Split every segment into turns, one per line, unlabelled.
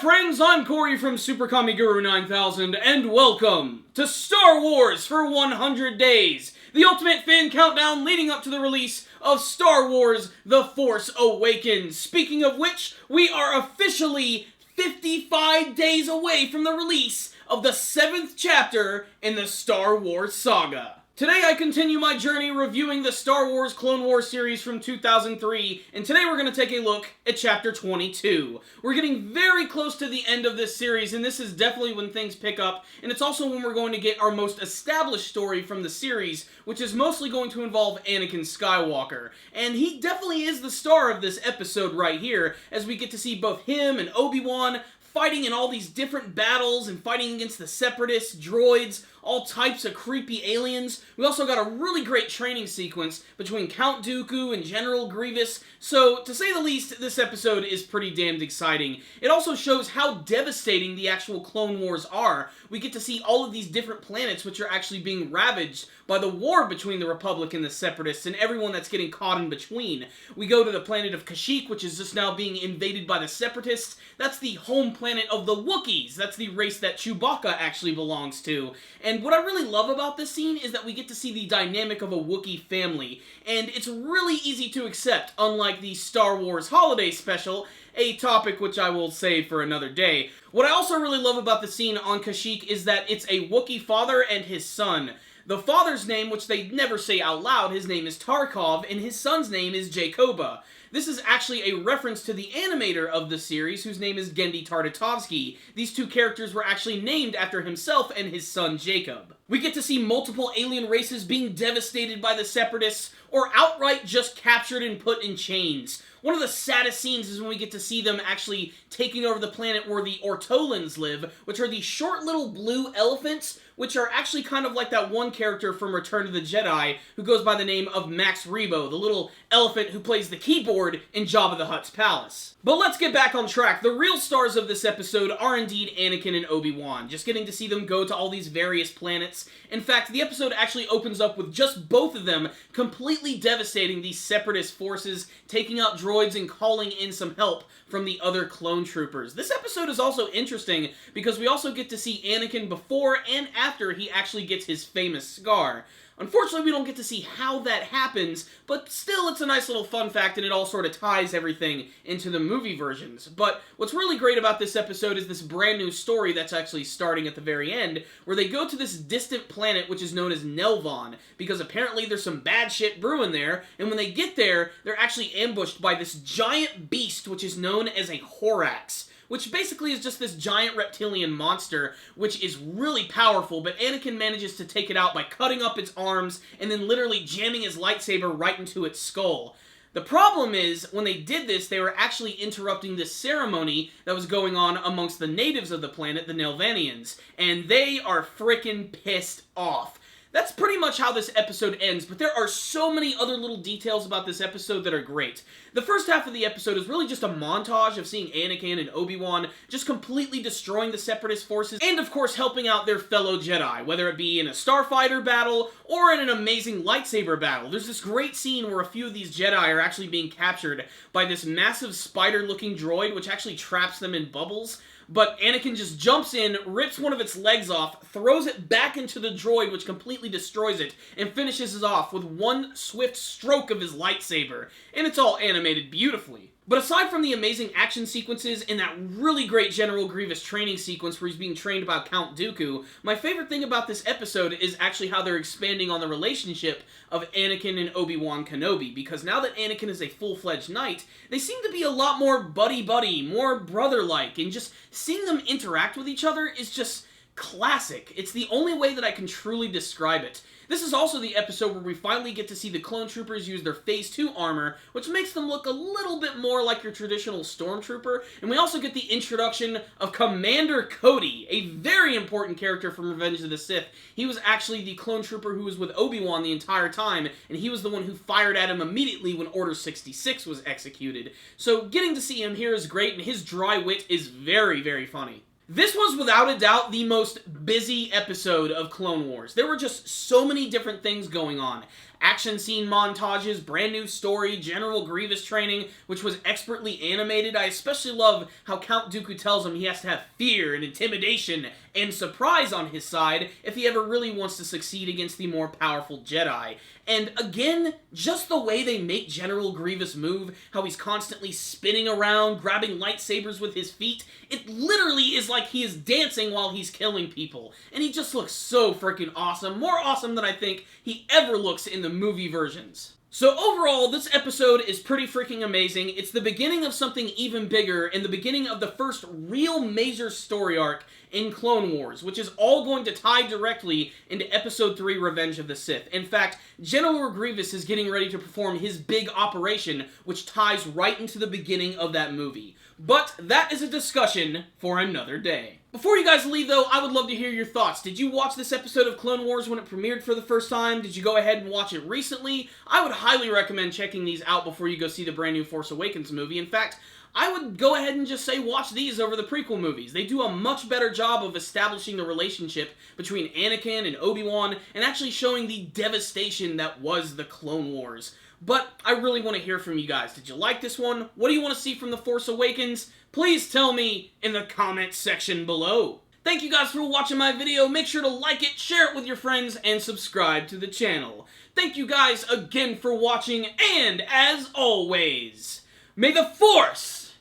friends, I'm Corey from Super Kami Guru 9000, and welcome to Star Wars for 100 Days, the ultimate fan countdown leading up to the release of Star Wars The Force Awakens. Speaking of which, we are officially 55 days away from the release of the 7th chapter in the Star Wars saga. Today I continue my journey reviewing the Star Wars Clone Wars series from 2003, and today we're going to take a look at Chapter 22. We're getting very close to the end of this series, and this is definitely when things pick up, and it's also when we're going to get our most established story from the series, which is mostly going to involve Anakin Skywalker. And he definitely is the star of this episode right here, as we get to see both him and Obi-Wan fighting in all these different battles and fighting against the Separatists, droids, all types of creepy aliens. We also got a really great training sequence between Count Dooku and General Grievous, so to say the least, this episode is pretty damned exciting. It also shows how devastating the actual Clone Wars are. We get to see all of these different planets which are actually being ravaged by the war between the Republic and the Separatists and everyone that's getting caught in between. We go to the planet of Kashyyyk, which is just now being invaded by the Separatists. That's the home planet of the Wookiees. That's the race that Chewbacca actually belongs to. And what I really love about this scene is that we get to see the dynamic of a Wookiee family, and it's really easy to accept, unlike the Star Wars Holiday Special, a topic which I will save for another day. What I also really love about the scene on Kashyyyk is that it's a Wookiee father and his son. The father's name, which they never say out loud, his name is Tarkov, and his son's name is Jacoba. This is actually a reference to the animator of the series, whose name is Genndy Tartakovsky. These two characters were actually named after himself and his son Jacob. We get to see multiple alien races being devastated by the Separatists, or outright just captured and put in chains. One of the saddest scenes is when we get to see them actually taking over the planet where the Ortolans live, which are these short little blue elephants, which are actually kind of like that one character from Return of the Jedi who goes by the name of Max Rebo, the little elephant who plays the keyboard in Jabba the Hutt's palace. But let's get back on track. The real stars of this episode are indeed Anakin and Obi-Wan, just getting to see them go to all these various planets. In fact, the episode actually opens up with just both of them completely devastating these Separatist forces, taking out droids and calling in some help from the other clone troopers. This episode is also interesting because we also get to see Anakin before and after he actually gets his famous scar. Unfortunately, we don't get to see how that happens, but still it's a nice little fun fact and it all sort of ties everything into the movie versions. But what's really great about this episode is this brand new story that's actually starting at the very end, where they go to this distant planet which is known as Nelvon, because apparently there's some bad shit brewing there, and when they get there, they're actually ambushed by this giant beast which is known as a Horax, which basically is just this giant reptilian monster, which is really powerful, but Anakin manages to take it out by cutting up its arms and then literally jamming his lightsaber right into its skull. The problem is, when they did this, they were actually interrupting this ceremony that was going on amongst the natives of the planet, the Nelvanians, and they are frickin' pissed off. That's pretty much how this episode ends, but there are so many other little details about this episode that are great. The first half of the episode is really just a montage of seeing Anakin and Obi-Wan just completely destroying the Separatist forces, and of course helping out their fellow Jedi, whether it be in a starfighter battle or in an amazing lightsaber battle. There's this great scene where a few of these Jedi are actually being captured by this massive spider-looking droid, which actually traps them in bubbles. But Anakin just jumps in, rips one of its legs off, throws it back into the droid, which completely destroys it, and finishes it off with one swift stroke of his lightsaber. And it's all animated beautifully. But aside from the amazing action sequences and that really great General Grievous training sequence where he's being trained by Count Dooku, my favorite thing about this episode is actually how they're expanding on the relationship of Anakin and Obi-Wan Kenobi, because now that Anakin is a full-fledged knight, they seem to be a lot more buddy-buddy, more brother-like, and just seeing them interact with each other is just classic. It's the only way that I can truly describe it. This is also the episode where we finally get to see the clone troopers use their Phase 2 armor, which makes them look a little bit more like your traditional stormtrooper, and we also get the introduction of Commander Cody, a very important character from Revenge of the Sith. He was actually the clone trooper who was with Obi-Wan the entire time, and he was the one who fired at him immediately when Order 66 was executed. So getting to see him here is great, and his dry wit is very, very funny. This was without a doubt the most busy episode of Clone Wars. There were just so many different things going on. action scene montages, brand new story, General Grievous training, which was expertly animated. I especially love how Count Dooku tells him he has to have fear and intimidation and surprise on his side if he ever really wants to succeed against the more powerful Jedi. And again, just the way they make General Grievous move, how he's constantly spinning around, grabbing lightsabers with his feet, it literally is like he is dancing while he's killing people. And he just looks so freaking awesome, more awesome than I think he ever looks in the movie versions. So overall, this episode is pretty freaking amazing. It's the beginning of something even bigger, and the beginning of the first real major story arc in Clone Wars, which is all going to tie directly into Episode 3, Revenge of the Sith. In fact, General Grievous is getting ready to perform his big operation, which ties right into the beginning of that movie. But that is a discussion for another day. Before you guys leave, though, I would love to hear your thoughts. Did you watch this episode of Clone Wars when it premiered for the first time? Did you go ahead and watch it recently? I would highly recommend checking these out before you go see the brand new Force Awakens movie. In fact, I would go ahead and just say watch these over the prequel movies. They do a much better job of establishing the relationship between Anakin and Obi-Wan and actually showing the devastation that was the Clone Wars. But I really want to hear from you guys. Did you like this one? What do you want to see from The Force Awakens? Please tell me in the comments section below. Thank you guys for watching my video. Make sure to like it, share it with your friends, and subscribe to the channel. Thank you guys again for watching, and as always, may the Force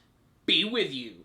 be with you.